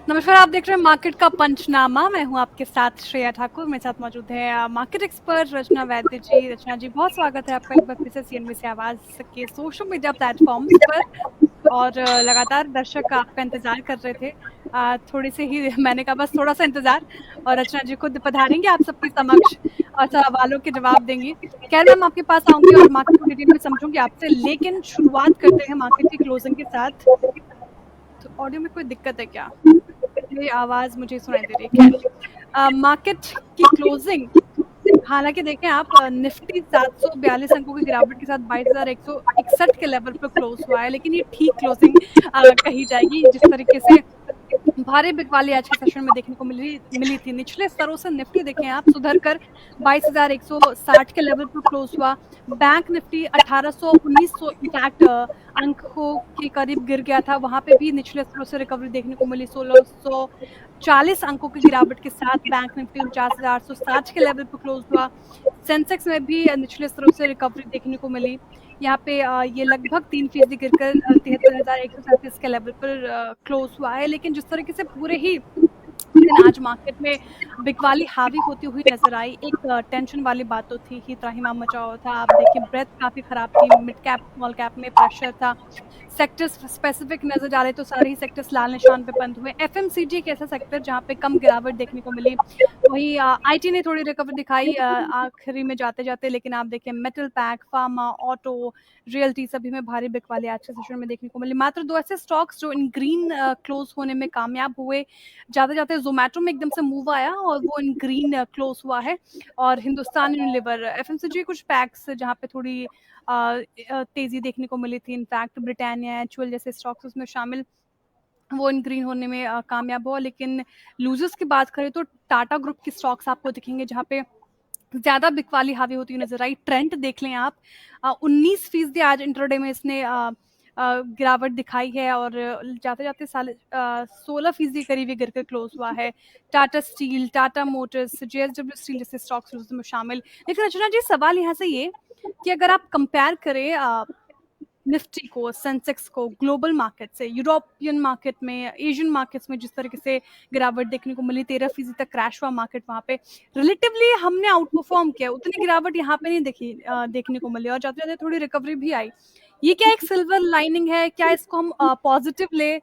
नमस्कार, आप देख रहे हैं मार्केट का पंचनामा। मैं हूं आपके साथ श्रेया ठाकुर। मेरे साथ मौजूद है मार्केट एक्सपर्ट रचना वैद्य जी। रचना जी, बहुत स्वागत है आपका एक बार फिर से सीएनबी से आवाज के सोशल मीडिया प्लेटफॉर्म्स पर। और लगातार दर्शक आपका इंतजार कर रहे थे। थोड़ी सी ही मैंने कहा बस थोड़ा सा इंतजार, और रचना जी खुद पधारेंगे आप सबके समक्ष और सवालों के जवाब देंगी। खैर, मैम आपके पास आऊंगी और मार्केट को डिटेल में समझूंगी आपसे, लेकिन शुरुआत करते हैं मार्केट की क्लोजिंग के साथ। तो ऑडियो में कोई दिक्कत है क्या? ये आवाज मुझे सुनाई दे रही है। खैर, मार्केट की क्लोजिंग, हालांकि देखें आप, निफ्टी 742 अंकों की गिरावट के साथ 22,161 के लेवल पर क्लोज हुआ है, लेकिन ये ठीक क्लोजिंग कही जाएगी। जिस तरीके से भारी बिकवाली आज के सेशन में देखने को मिली थी, निचले स्तरों से निफ्टी देखें आप सुधर कर 22,160 के लेवल पर क्लोज हुआ। बैंक निफ्टी 1819 इनफैक्ट अंकों के करीब गिर गया था, वहां पे भी निचले स्तरों से रिकवरी देखने को मिली। 1640 अंकों की गिरावट के साथ बैंक निफ्टी 49,860 के लेवल पर क्लोज हुआ। सेंसेक्स में भी निचले स्तरों से रिकवरी देखने को मिली। यहाँ पे ये लगभग 3% गिरकर 73,137 के लेवल पर क्लोज हुआ है। लेकिन जिस तरीके से पूरे ही दिन आज मार्केट में बिकवाली हावी होती हुई नजर आई, एक टेंशन वाली बात तो थी ही, त्राहिमाम मचा हुआ था। आप देखिए ब्रेथ काफी खराब थी, मिड कैप स्मॉल कैप में प्रेशर था। सेक्टर्स स्पेसिफिक नजर डाले तो सारे ही सेक्टर्स लाल निशान पे बंद हुए। एफएमसीजी एक ऐसा सेक्टर जहाँ पे कम गिरावट देखने को मिली। वही आईटी ने थोड़ी रिकवरी दिखाई आखिरी में जाते जाते, लेकिन आप देखिए metal pack, pharma, auto, realty सभी में भारी बिकवाली आज के सेशन में देखने को मिली। मात्र दो ऐसे स्टॉक्स जो इन ग्रीन क्लोज होने में कामयाब हुए। जाते जाते जोमेटो में एकदम से मूव आया और वो इन ग्रीन क्लोज हुआ है। और हिंदुस्तान यूनिलीवर, एफएमसीजी कुछ पैक्स जहाँ पे थोड़ी तेजी देखने को मिली थी। इनफैक्ट ब्रिटानिया, एचयूएल जैसे स्टॉक्स उसमें शामिल, वो इन ग्रीन होने में कामयाब हुआ। लेकिन लूजर्स की बात करें तो टाटा ग्रुप के स्टॉक्स आपको दिखेंगे जहाँ पे ज्यादा बिकवाली हावी होती हुई नजर आई। ट्रेंड देख लें आप, 19% आज इंटरडे में इसने गिरावट दिखाई है, और जाते जाते 16% करीब ये गिरकर क्लोज हुआ है। Tata steel, Tata Motors, JSW steel जैसे स्टॉक्स उसमें शामिल। लेकिन रचना जी, सवाल यहाँ से ये कि अगर आप कंपेयर करें निफ्टी को, सेंसेक्स को ग्लोबल मार्केट से, यूरोपियन मार्केट में, एशियन मार्केट्स में जिस तरीके से गिरावट देखने को मिली, 13% तक क्रैश हुआ मार्केट, वहां पे रिलेटिवली हमने आउट परफॉर्म किया, उतनी गिरावट यहाँ पे नहीं देखने को मिली, और जाते जाते थोड़ी रिकवरी भी आई। ये क्या एक सिल्वर लाइनिंग है? क्या इसको हम पॉजिटिव ले,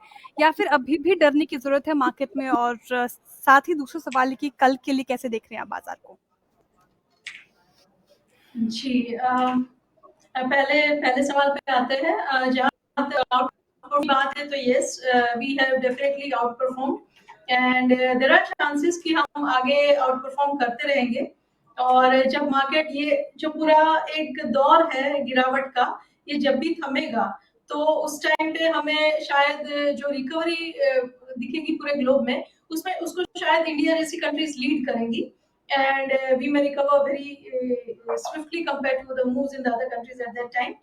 या फिर अभी भी डरने की जरूरत है मार्केट में? और साथ ही दूसरा सवाल है कि कल के लिए कैसे देख रहे हैं आप बाजार को? जी पहले पहले सवाल पे आते हैं। जहाँ आउट की बात है तो yes, we have definitely outperform and there are chances कि हम आगे आउट परफॉर्म करते रहेंगे। और जब मार्केट, ये जो पूरा एक दौर है गिरावट का, ये जब भी थमेगा तो उस टाइम पे हमें शायद जो रिकवरी दिखेगी पूरे ग्लोब में, उसमें उसको शायद इंडिया जैसी कंट्रीज लीड करेंगी and we may recover very swiftly compared to the moves in the other countries at that time.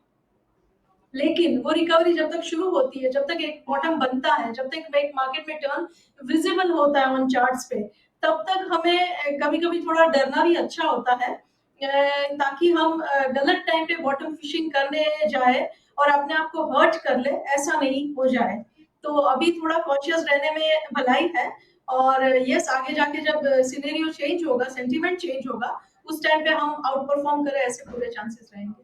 लेकिन वो रिकवरी जब तक शुरू होती है, जब तक एक बॉटम बनता है, जब तक एक मार्केट में टर्न विजिबल होता है ऑन चार्ट्स पे, तब तक हमें कभी-कभी थोड़ा डरना भी अच्छा होता है, ताकि हम गलत टाइम पे बॉटम फिशिंग करने जाए और अपने आप को हर्ट कर ले, ऐसा नहीं हो जाए। तो अभी थोड़ा कॉशियस रहने में भलाई है। और यस, आगे जाके जब सिनेरियो चेंज होगा, सेंटीमेंट चेंज होगा, उस टाइम पे हम आउट परफॉर्म करें, ऐसे पूरे चांसेस रहेंगे।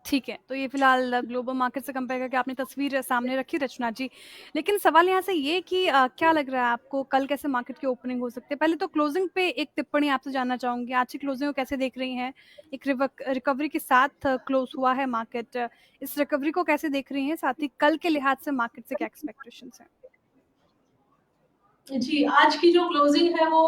ठीक है, तो ये फिलहाल ग्लोबल मार्केट से कंपेयर करके आपने तस्वीर सामने रखी रचना जी। लेकिन सवाल यहाँ से ये कि क्या लग रहा है आपको कल कैसे मार्केट की ओपनिंग हो सकती है? पहले तो क्लोजिंग पे एक टिप्पणी आपसे जानना चाहूंगी, आज की क्लोजिंग को कैसे देख रही हैं? एक रिकवरी के साथ क्लोज हुआ है मार्केट, इस रिकवरी को कैसे देख रही हैं? साथ ही कल के लिहाज से मार्केट से क्या एक्सपेक्टेशंस हैं? जी, आज की जो क्लोजिंग है वो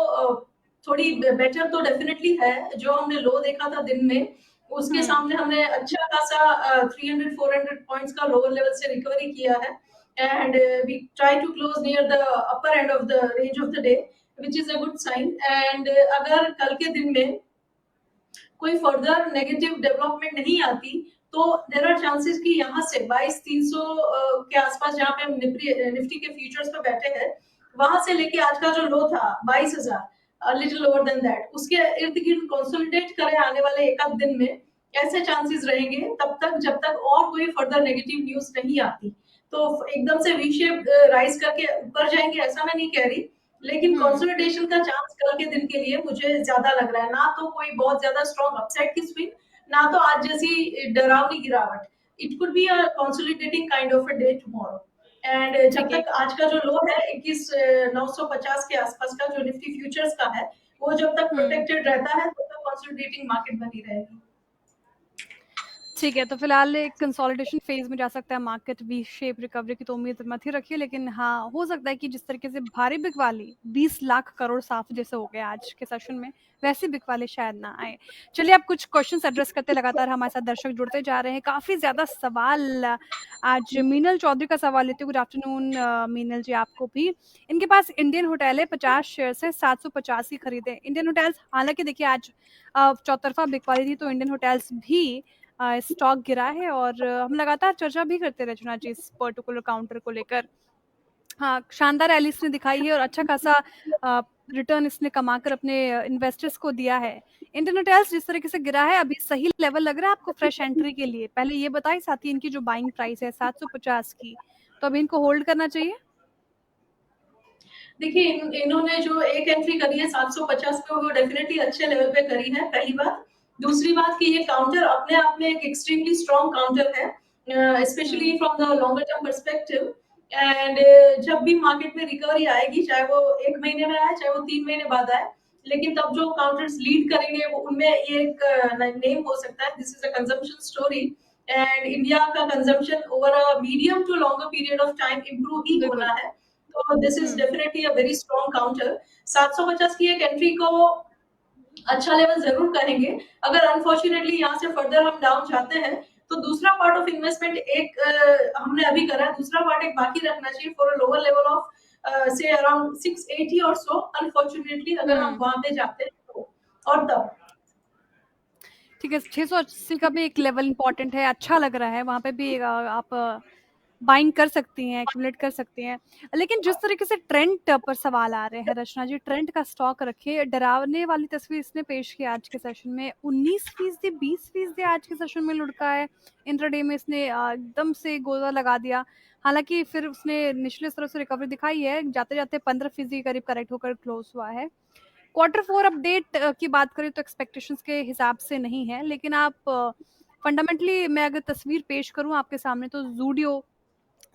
थोड़ी बेटर तो डेफिनेटली है। जो हमने लो देखा था दिन में, उसके सामने हमने अच्छा खासा 300-400 पॉइंट्स का लोअर लेवल से रिकवरी किया है and we try to close near the upper end of the range of the day, which is a good sign. And अगर कल के दिन में कोई फर्दर नेगेटिव डेवलपमेंट नहीं आती, तो देयर आर चांसेस कि यहाँ से 22,300 के आसपास, जहाँ पे हम निफ्टी के फ्यूचर्स पे बैठे हैं, वहां से लेके आज का जो लो था 22,000, लिटिल लोअर देन दैट, उसके इर्द गिर्द कंसोलिडेट करें आने वाले एक आध दिन में, ऐसे चांसेस रहेंगे तब तक जब तक और कोई फर्दर नेगेटिव न्यूज नहीं आती। तो एकदम से वी शेप राइज करके ऊपर जाएंगे ऐसा मैं नहीं कह रही, लेकिन कंसोलिडेशन का चांस कल के दिन के लिए मुझे ज्यादा लग रहा है। ना तो कोई बहुत ज्यादा स्ट्रॉन्ग अपसाइड की स्विंग, ना तो आज जैसी डरावनी गिरावट। It could be a consolidating kind of a day tomorrow. And जब ठीक है। तक आज का जो लो है 21,950 के आसपास का जो निफ्टी फ्यूचर्स का है, वो जब तक प्रोटेक्टेड रहता है तब तक कंसोलिडेटिंग मार्केट बनी रहेगी। ठीक है, तो फिलहाल एक कंसोलिडेशन फेज में जा सकता है मार्केट, वी शेप रिकवरी की तो उम्मीद मत ही रखिए, लेकिन हाँ हो सकता है कि जिस तरीके से भारी बिक वाली 20 लाख करोड़ साफ जैसे हो गया आज के सेशन में, वैसे बिक वाले शायद ना आए। चलिए, आप कुछ क्वेश्चंस एड्रेस करते, लगातार हमारे साथ दर्शक जुड़ते जा रहे हैं, काफी ज्यादा सवाल। आज मीनल चौधरी का सवाल लेते हुए, गुड आफ्टरनून मीनल जी आपको भी। इनके पास इंडियन होटल है, 50 शेयर है, 750 की खरीदे। इंडियन होटल्स हालांकि देखिए आज चौतरफा बिक वाली थी, तो इंडियन होटल्स भी स्टॉक गिरा है, और हम लगातार चर्चा भी करते रहे रचना जी इस पर्टिकुलर काउंटर को लेकर। हाँ, शानदार रैली इसने दिखाई है और अच्छा खासा रिटर्न इसने कमाकर अपने इन्वेस्टर्स को दिया है। इंडियन होटल्स जिस तरीके से गिरा है, अभी सही लेवल लग रहा है आपको फ्रेश एंट्री के लिए? पहले ये बताइए, साथ ही इनकी जो बाइंग प्राइस है 750 की, तो अभी इनको होल्ड करना चाहिए? देखिए इन्होंने जो एक एंट्री करी है 750 पे, वो डेफिनेटली अच्छे लेवल पे करी है, पहली बात। दूसरी बात कि ये काउंटर अपने आप में एक एक्सट्रीमली स्ट्रॉन्ग काउंटर है, specially from the longer term perspective. And जब भी मार्केट में रिकवरी आएगी, चाहे वो 1 महीने में आए, चाहे वो 3 महीने बाद आए, लेकिन तब जो काउंटर्स लीड करेंगे वो उनमें एक नेम हो सकता है, this is a consumption story. And India का consumption over a medium to longer period of time improve ही होना है। तो this is definitely a very strong counter. 750 की एक एंट्री को अच्छा लेवल जरूर कहेंगे। अगर अनफॉर्चुनेटली यहाँ से फर्दर हम डाउन जाते हैं, तो दूसरा पार्ट ऑफ इन्वेस्टमेंट एक हमने अभी करा है, दूसरा पार्ट एक बाकी रखना चाहिए for a lower level of से अराउंड 680 और सो। अनफॉर्चुनेटली अगर हम वहां पे जाते हैं तो, और तब ठीक है, 680 का भी एक लेवल इंपॉर्टेंट है, अच्छा लग रहा है, वहां पे भी आप बाइंग कर सकती हैं, एक्यूमुलेट कर सकती हैं। लेकिन जिस तरीके से ट्रेंड पर सवाल आ रहे हैं रचना जी, ट्रेंड का स्टॉक रखिए। डरावने वाली तस्वीर इसने पेश की आज के सेशन में, 19% 20% आज के सेशन में लुढ़का है। इंट्राडे में इसने एकदम से गोला लगा दिया, हालांकि फिर उसने निचले स्तरों से रिकवरी दिखाई है, जाते जाते 15% के करीब करेक्ट होकर क्लोज हुआ है। Q4 अपडेट की बात करें तो एक्सपेक्टेशंस के हिसाब से नहीं है, लेकिन आप फंडामेंटली मैं अगर तस्वीर पेश करूं आपके सामने, तो जूडियो,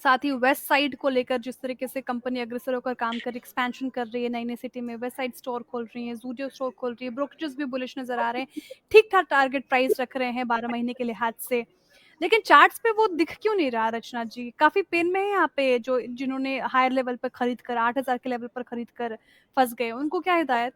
साथ ही वेस्ट साइड को लेकर जिस तरीके से कंपनी अग्रसर होकर काम कर, एक्सपेंशन कर रही है, नई नई सिटी में वेस्ट साइड स्टोर खोल रही है, जूडियो स्टोर खोल रही है, ब्रोकरेजेस भी बुलिश नजर आ रहे हैं, ठीक ठाक टारगेट प्राइस रख रहे हैं 12 महीने के लिहाज से। लेकिन चार्ट्स पे वो दिख क्यों नहीं रहा रचना जी? काफी पेन में है यहाँ पे, जो जिन्होंने हायर लेवल पर खरीद कर 8,000 के लेवल पर खरीद कर फंस गए, उनको क्या हिदायत?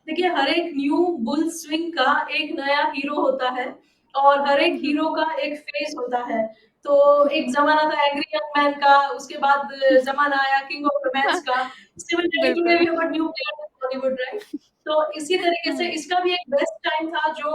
देखिए हर एक न्यू बुल स्विंग का एक नया हीरो होता है, और हर एक हीरो का एक फेज होता है। तो एक जमाना था एंग्री यंग मैन का, उसके बाद जमाना आया किंग ऑफ रोमांस का। सिमिलरली टुडे बिल्कुल। We have new player in Bollywood, right? तो इसी तरीके से इसका भी एक बेस्ट टाइम था जो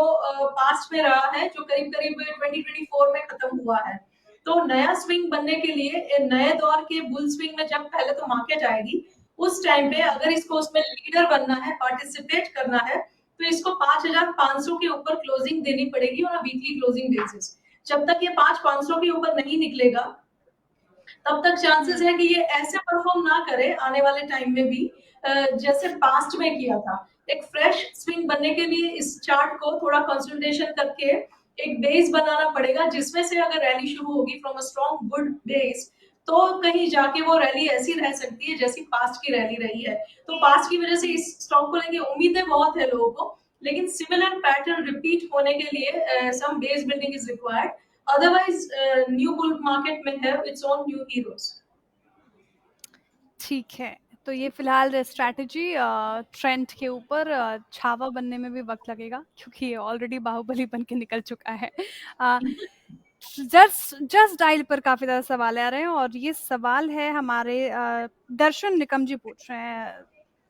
पास्ट में रहा है, जो करीब-करीब 2024 में खत्म हुआ है। तो नया स्विंग बनने के लिए नए दौर के बुल स्विंग में जब पहले तो मार्केट आएगी, उस टाइम पे अगर इसको उसमें लीडर बनना है, पार्टिसिपेट करना है, तो इसको 5,500 के ऊपर क्लोजिंग देनी पड़ेगी on a weekly closing basis. जब तक ये 5,500 के ऊपर नहीं निकलेगा, तब तक चांसेस है कि ये ऐसे परफॉर्म ना करे आने वाले टाइम में भी जैसे पास्ट में किया था। एक फ्रेश स्विंग बनने के लिए इस चार्ट को थोड़ा कंसोलिडेशन करके एक बेस बनाना पड़ेगा, जिसमें से अगर रैली शुरू होगी from a strong good base, तो कहीं जाके वो रैली ऐसी रह सकती है जैसी पास्ट की रैली रही है। तो पास्ट की वजह से इस स्टॉक को लेके उम्मीदें बहुत है लोगों को, लेकिन सिमिलर पैटर्न रिपीट होने के लिए some base building is required. Otherwise, new bull market may have its own new heroes. ठीक है, तो ये फिलहाल स्ट्रैटेजी ट्रेंड के ऊपर छावा बनने में भी वक्त लगेगा, क्योंकि ये ऑलरेडी बाहुबली बन के निकल चुका है। जस्ट जस्ट डायल पर काफी ज्यादा सवाल आ रहे हैं, और ये सवाल है हमारे दर्शन निकम जी पूछ रहे हैं,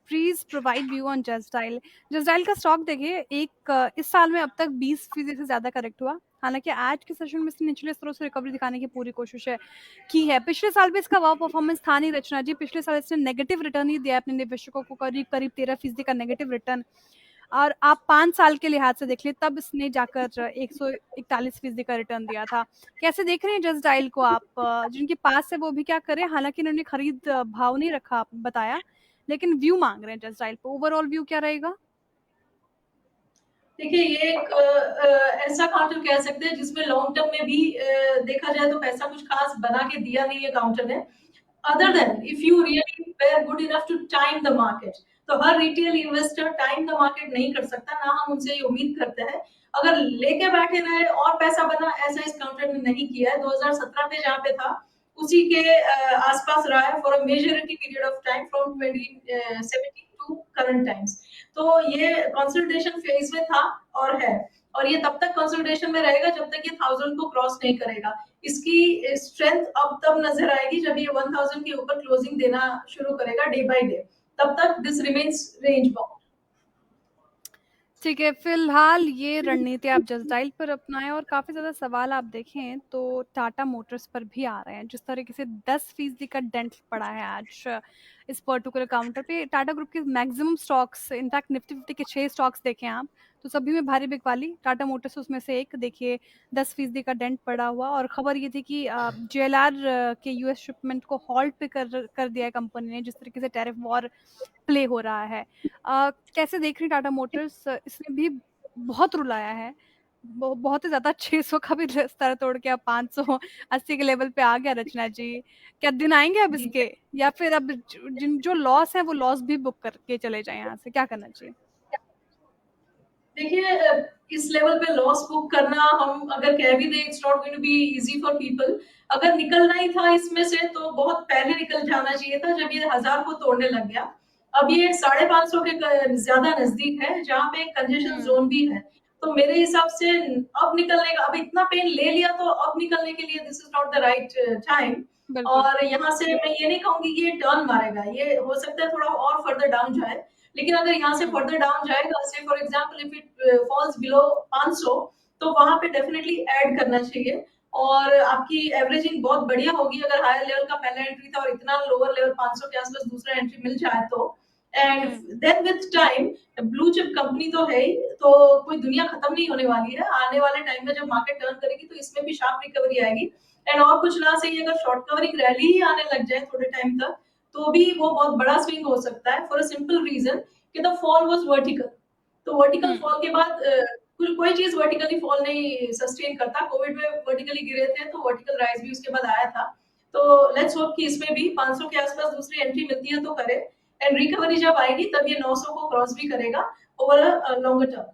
please provide view on just dial. Just dial का स्टॉक देखिए, इस साल में अब तक 20% से ज्यादा करेक्ट हुआ, हालांकि आज के सेशन में इसने निचले स्तरों से रिकवरी दिखाने की पूरी कोशिश है की है। पिछले साल भी इसका वाव परफॉर्मेंस था नहीं रचना जी, पिछले साल इसने नेगेटिव रिटर्न ही दिया अपने निवेशकों को, करीब करीब 13% का नेगेटिव रिटर्न। और आप 5 साल के लिहाज से देख लें तब इसने जाकर 141% का रिटर्न दिया था। कैसे देख रहे हैं जस्ट डायल को आप? जिनके पास है वो भी क्या करें? हालाँकि इन्होंने खरीद भाव नहीं रखा बताया, लेकिन व्यू माँग रहे हैं जस्ट डायल पे। ओवरऑल व्यू क्या रहेगा? देखिए ये एक ऐसा काउंटर कह सकते हैं जिसमें लॉन्ग टर्म में भी देखा जाए तो पैसा कुछ खास बना के दिया नहीं है काउंटर ने। Other than if you really were good enough to time the market, तो हर retail investor time the market नहीं कर सकता, ना हम उनसे ये उम्मीद करते हैं। अगर लेके बैठे रहे और पैसा बना, ऐसा इस काउंटर ने नहीं किया है। 2017 में जहाँ पे था उसी के आसपास रहा है for a majority period of time from 2017 to current times. तो ये कंसोलिडेशन फेज में था और है, और ये तब तक कंसोलिडेशन में रहेगा जब तक ये 1000 को क्रॉस नहीं करेगा। इसकी स्ट्रेंथ अब तब नजर आएगी जब ये 1000 के ऊपर क्लोजिंग देना शुरू करेगा डे बाय डे। तब तक दिस रिमेन्स रेंज बाउंड। ठीक है, फिलहाल ये रणनीति आप जस्ट डायल पर अपनाएं। और काफ़ी ज़्यादा सवाल आप देखें तो टाटा मोटर्स पर भी आ रहे हैं। जिस तरीके से 10% का डेंट पड़ा है आज इस पर्टिकुलर काउंटर पे। टाटा ग्रुप के मैक्सिमम स्टॉक्स, इनफैक्ट निफ्टी 50 के 6 स्टॉक्स देखें आप तो सभी में भारी बिकवाली। टाटा मोटर्स उसमें से एक देखिए, 10% का डेंट पड़ा हुआ। और खबर ये थी कि JLR के यूएस शिपमेंट को हॉल्ट पे कर दिया है कंपनी ने, जिस तरीके से टैरिफ वॉर प्ले हो रहा है। कैसे देख रही हैं टाटा मोटर्स? इसने भी बहुत रुलाया है, बहुत ही ज़्यादा। 600 का भी स्तर तोड़ के अब 580 के लेवल पे आ गया रचना जी। क्या दिन आएंगे अब इसके, या फिर अब जिन जो लॉस है वो लॉस भी बुक करके चले जाएं यहाँ से? क्या करना चाहिए? देखिए इस लेवल पे लॉस बुक करना, हम अगर कह भी दें it's not going to be easy for people. अगर निकलना ही था इसमें से तो बहुत पहले निकल जाना चाहिए था, जब ये 1000 को तोड़ने लग गया। अब ये 550 के ज्यादा नजदीक है, जहाँ पे कंजेशन जोन भी है। तो मेरे हिसाब से अब निकलने का, अब इतना पेन ले लिया तो अब निकलने के लिए this is not the right time. बिल्कुल। और यहाँ से मैं ये नहीं कहूंगी कि ये टर्न मारेगा, ये हो सकता है थोड़ा और फर्दर डाउन जाए। लेकिन अगर यहाँ से फर्दर डाउन जाएगा, से for example if it falls below 500, तो वहां पे डेफिनेटली ऐड करना चाहिए। और आपकी एवरेजिंग बहुत बढ़िया होगी अगर हायर लेवल का पहला एंट्री था और इतना लोअर लेवल 500 के आसपास दूसरा एंट्री मिल जाए तो। And then with time, blue chip company तो है ही, तो कोई दुनिया खत्म नहीं होने वाली है। आने वाले टाइम में जब मार्केट टर्न करेगी तो इसमें भी शार्प रिकवरी आएगी। एंड और कुछ ना सही, अगर शॉर्ट कवरिंग रैली ही आने लग जाए थोड़े टाइम तक, तो भी वो बहुत बड़ा स्विंग हो सकता है, फॉर अ सिंपल रीजन कि द फॉल वाज वर्टिकल। तो वर्टिकल फॉल के बाद कोई चीज वर्टिकली फॉल नहीं सस्टेन करता। कोविड में वर्टिकली गिरे थे तो वर्टिकल राइज भी उसके बाद आया था। तो लेट्स होप कि इसमें भी 500 के आसपास दूसरी एंट्री मिलती है तो करे। एंड रिकवरी जब आएगी तब ये 900 को क्रॉस भी करेगा ओवर अ लॉन्गर टर्म।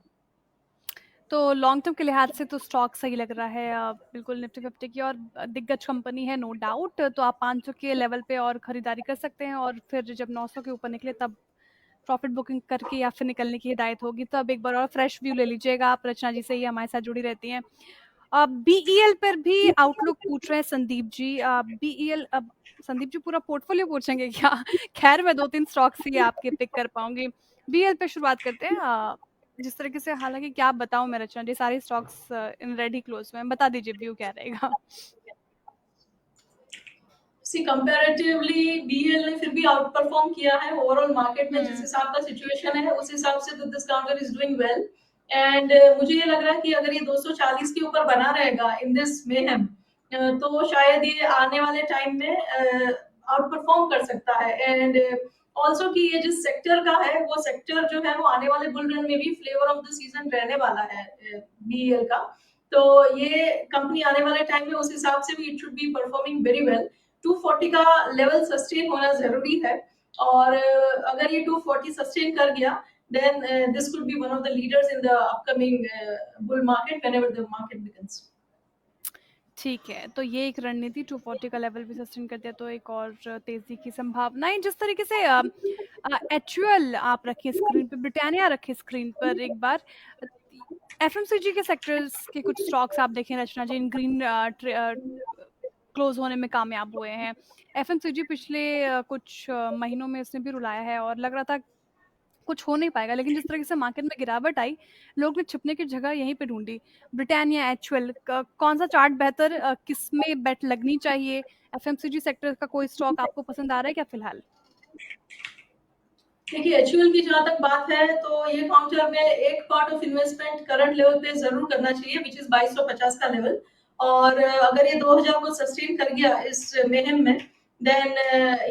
तो लॉन्ग टर्म के लिहाज से तो स्टॉक सही लग रहा है बिल्कुल निफ्टी 50 की। और दिग्गज कंपनी है नो डाउट। तो आप 500 के लेवल पे और खरीदारी कर सकते हैं, और फिर जब 900 के ऊपर निकले तब प्रॉफिट बुकिंग करके या फिर निकलने की हिदायत होगी। तो अब एक बार और फ्रेश व्यू ले लीजिएगा आप। रचना जी से ही हमारे साथ जुड़ी रहती हैं। BEL पर भी आउटलुक पूछ रहे हैं संदीप जी। BEL, अब संदीप जी पूरा पोर्टफोलियो पूछेंगे क्या? खैर मैं 2-3 स्टॉक्स ही आपके पिक कर पाऊंगी। BEL पे शुरुआत करते हैं। जिस तरीके से, हालांकि क्या बताऊं मैं रचना जी, सारे स्टॉक्स इन रेडी क्लोज में। बता दीजिए व्यू क्या रहेगा? सी कंपैरेटिवली बीएल ने फिर भी आउट परफॉर्म किया है ओवरऑल मार्केट में। जिस हिसाब का सिचुएशन है उस हिसाब से this counter is doing well. And मुझे ये लग रहा है कि अगर ये 240 के ऊपर बना रहेगा इन दिस मेहम, तो शायद ये आने वाले टाइम में आउट परफॉर्म कर सकता है। एंड ऑल्सो कि ये जिस सेक्टर का है वो सेक्टर जो है वो आने वाले बुल रन में भी फ्लेवर ऑफ द सीजन रहने वाला है बीएल का। तो ये कंपनी आने वाले टाइम में उस हिसाब से भी it should be performing very well. 240 का लेवल सस्टेन होना जरूरी है। और अगर ये 240 सस्टेन कर गया, then this could be one of the leaders in the upcoming bull market whenever the market begins. ठीक है, तो ये एक रणनीति 240 का लेवल भी सस्टेन कर दिया तो एक और तेजी की संभावनाएं। जिस तरीके से HUL आप रखिए स्क्रीन पे, ब्रिटानिया रखिए स्क्रीन पर एक बार। FMCG के सेक्टर्स के कुछ स्टॉक्स आप देखें रचना जी, इन ग्रीन क्लोज होने में कामयाब हुए हैं। FMCG पिछले कुछ महीनों में इसने भी रुलाया है और लग रहा था कुछ हो नहीं पाएगा, लेकिन जिस तरीके से मार्केट में गिरावट आई, लोग ने छिपने की जगह यहीं पे ढूंढी। ब्रिटानिया, HUL, कौन सा चार्ट बेहतर, किस में बेट लगनी चाहिए? FMCG सेक्टर का कोई स्टॉक आपको पसंद आ रहा है क्या फिलहाल? देखिए, एचयूएल की जहाँ तक बात है, तो ये काउंटर में एक part of investment current level पे ज़रूर करना चाहिए, व्हिच इज़ 2250 का लेवल। और अगर ये 2000 को सस्टेन कर गया इस मेहम में, देन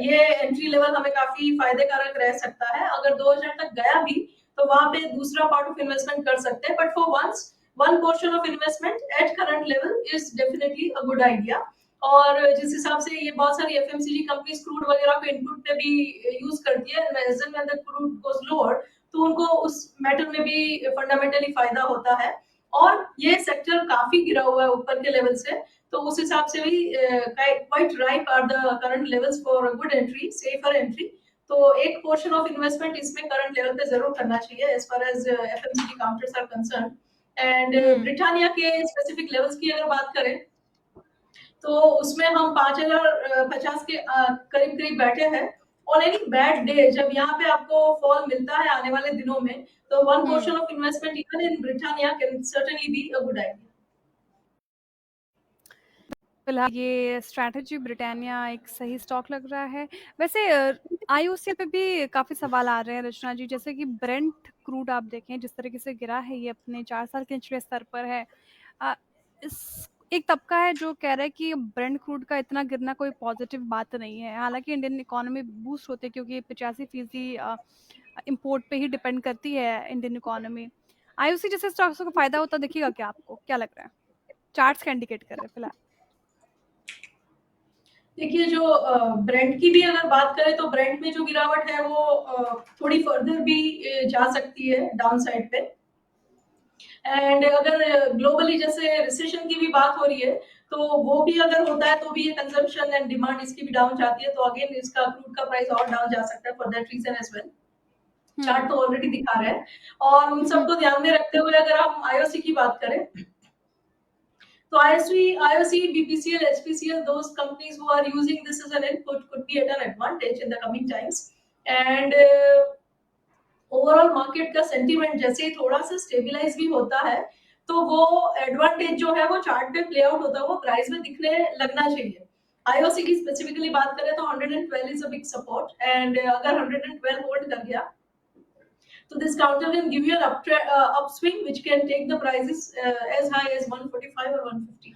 ये एंट्री लेवल हमें काफ़ी फ़ायदे कारक रह सकता है। अगर 2000 तक गया भी, तो वहाँ पे दूसरा पार्ट ऑफ इन्वेस्टमेंट कर सकते हैं। But for once, one portion of investment at current level is definitely a good idea. और जिस हिसाब से ये बहुत सारी एफएमसीजी कंपनीज क्रूड वगैरह को इनपुट पे भी यूज करती है, as and when the crude goes lower, तो उनको उस मेटल में भी फंडामेंटली फायदा होता है। और ये सेक्टर काफी गिरा हुआ है ऊपर के लेवल से, तो उस हिसाब से भी quite ripe are the current levels for a good entry, safer entry. तो एक पोर्शन ऑफ इन्वेस्टमेंट इसमें करंट लेवल पे जरूर करना चाहिए as far as FMCG counters are concern. And Britannia के स्पेसिफिक लेवल्स की अगर बात करें, तो उसमें हम 5050 के करीब-करीब बैठे हैं। ऑन एनी बैड डे, जब यहाँ पे आपको फॉल मिलता है आने वाले दिनों में, तो one portion of investment even in Britannia can certainly be a good idea. फिलहाल ये स्ट्रैटेजी ब्रिटानिया एक सही स्टॉक लग रहा है। वैसे आईओसीएल पे भी काफ़ी सवाल आ रहे हैं रचना जी, जैसे कि ब्रेंट क्रूड आप देखें जिस तरीके से गिरा है, ये अपने 4 साल के निचले स्तर पर है। इस एक तबका है जो कह रहा है कि ब्रेंट क्रूड का इतना गिरना कोई पॉजिटिव बात नहीं है। हालाँकि इंडियन इकोनॉमी बूस्ट होती है क्योंकि 85% इम्पोर्ट पे ही डिपेंड करती है इंडियन इकोनॉमी। आईओसी जैसे स्टॉक्स को फ़ायदा होता दिखेगा क्या आपको? क्या लग रहा है? चार्ट्स क्या इंडिकेट कर रहे हैं फिलहाल? देखिए, जो ब्रेंट की भी अगर बात करें, तो ब्रेंट में जो गिरावट है वो थोड़ी फर्दर भी जा सकती है डाउन साइड पे। एंड अगर ग्लोबली जैसे रिसेशन की भी बात हो रही है, तो वो भी अगर होता है, तो भी ये कंजम्पशन एंड डिमांड इसकी भी डाउन जाती है, तो अगेन इसका क्रूड का प्राइस और डाउन जा सकता है for that reason as well. Chart तो ऑलरेडी दिखा रहा है। और उन सबको ध्यान में रखते हुए अगर हम आईओसी की बात करें, तो IOC, BPCL, HPCL, those companies who are using this as an input could be at an advantage in the coming times. And overall market का सेंटीमेंट जैसे ही थोड़ा सा स्टेबलाइज भी होता है, तो वो एडवांटेज जो है वो चार्ट पे प्ले आउट होता है, वो प्राइस में दिखने लगना चाहिए। आईओसी की स्पेसिफिकली बात करें, तो 112 is a big support. And अगर 112 होल्ड कर गया, तो this counter can give you an upswing which can take the prices as high as 145 or 150.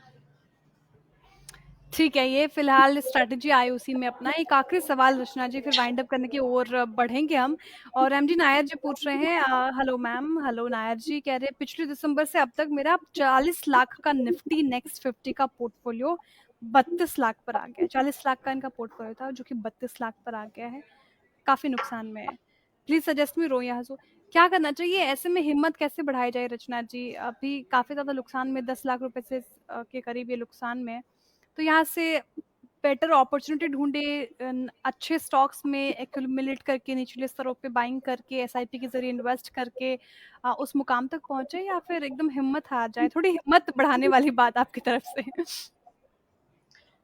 ठीक है, ये फिलहाल स्ट्रैटेजी आईओसी में अपना। एक आखिरी सवाल रचना जी, फिर वाइंड अप करने की ओर बढ़ेंगे हम। और एमडी नायर जी पूछ रहे हैं, हेलो मैम, हेलो नायर जी, कह रहे हैं पिछले दिसंबर से अब तक मेरा 40 लाख का निफ्टी नेक्स्ट 50 का पोर्टफोलियो 32 लाख पर आ गया है। 40 लाख का इनका पोर्टफोलियो था जो कि 32 लाख पर आ गया है। काफ़ी नुकसान में है। प्लीज़ सजेस्ट मी रोया हसू। क्या करना चाहिए? ऐसे में हिम्मत कैसे बढ़ाई जाए रचना जी? अभी काफ़ी ज़्यादा नुकसान में 10 लाख रुपए से के करीब ये नुकसान में है। तो यहाँ से बेटर अपॉर्चुनिटी ढूँढे, अच्छे स्टॉक्स में एक्यूमुलेट करके निचले स्तरों पे बाइंग करके एसआईपी के ज़रिए इन्वेस्ट करके उस मुकाम तक पहुँचे, या फिर एकदम हिम्मत हार जाए? थोड़ी हिम्मत बढ़ाने वाली बात आपकी तरफ से।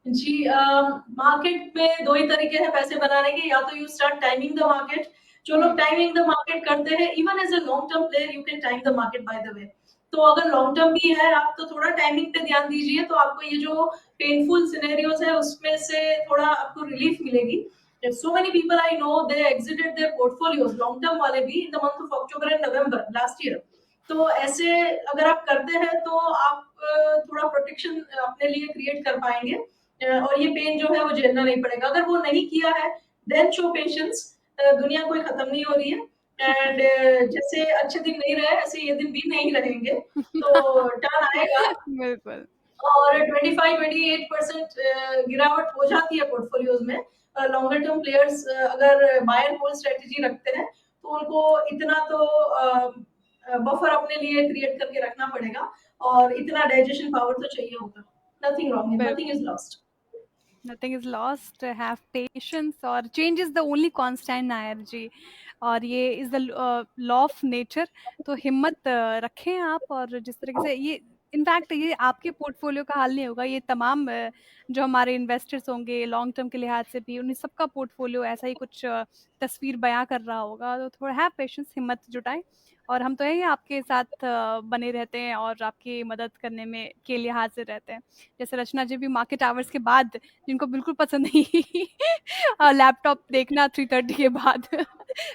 जी, मार्केट में दो ही तरीके हैं पैसे बनाने के। या तो you start timing the market. जो लोग टाइमिंग द मार्केट करते हैं, even as a long term player, you can time the market by the way. तो अगर लॉन्ग टर्म भी है आप, तो थोड़ा टाइमिंग पे ध्यान दीजिए, तो आपको ये जो पेनफुल सिनेरियोज है उसमें से थोड़ा आपको रिलीफ मिलेगी। So many people I know, they exited their portfolios, long term वाले भी, in the month of October and November last year. तो ऐसे अगर आप करते हैं, तो आप थोड़ा प्रोटेक्शन अपने लिए क्रिएट कर पाएंगे, और ये पेन जो है वो झेलना नहीं पड़ेगा। अगर वो नहीं किया है, देन शो पेशेंस। दुनिया कोई खत्म नहीं हो रही है। एंड जैसे अच्छे दिन नहीं रहे, ऐसे ये दिन भी नहीं रहेंगे। तो टर्न आएगा। बिल्कुल। और 25-28% गिरावट हो जाती है पोर्टफोलियोज में। लॉन्गर टर्म प्लेयर्स अगर बाय एंड होल्ड स्ट्रेटजी रखते हैं, तो उनको इतना तो बफर अपने लिए क्रिएट करके रखना पड़ेगा, और इतना डाइजेशन पावर तो चाहिए होगा। Nothing wrong, nothing is lost. Nothing is lost. Have patience. और change is the only constant, Nair ji. और ये is the law of nature. तो हिम्मत रखें आप, और जिस तरीके से ये इनफैक्ट ये आपके पोर्टफोलियो का हाल नहीं होगा, ये तमाम जो हमारे इन्वेस्टर्स होंगे लॉन्ग टर्म के लिहाज से भी, उन सबका पोर्टफोलियो ऐसा ही कुछ तस्वीर बयां कर रहा होगा। तो थोड़ा हैव पेशेंस, हिम्मत जुटाएं। और हम तो यही आपके साथ बने रहते हैं और आपकी मदद करने में के लिए हाजिर रहते हैं। जैसे रचना जी भी मार्केट आवर्स के बाद, जिनको बिल्कुल पसंद नहीं लैपटॉप देखना 3:30 के बाद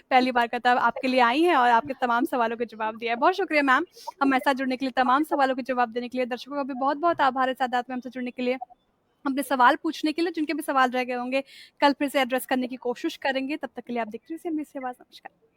पहली बार का तब आपके लिए आई हैं और आपके तमाम सवालों के जवाब दिया है। बहुत शुक्रिया मैम, हमारे साथ जुड़ने के लिए, तमाम सवालों के जवाब देने के लिए। दर्शकों का भी बहुत-बहुत आभार है सादात में हमसे जुड़ने के लिए, अपने सवाल पूछने के लिए। जिनके भी सवाल रह गए होंगे, कल फिर से एड्रेस करने की कोशिश करेंगे। तब तक के लिए आप देखते रहिए CNBC आवाज़। नमस्कार।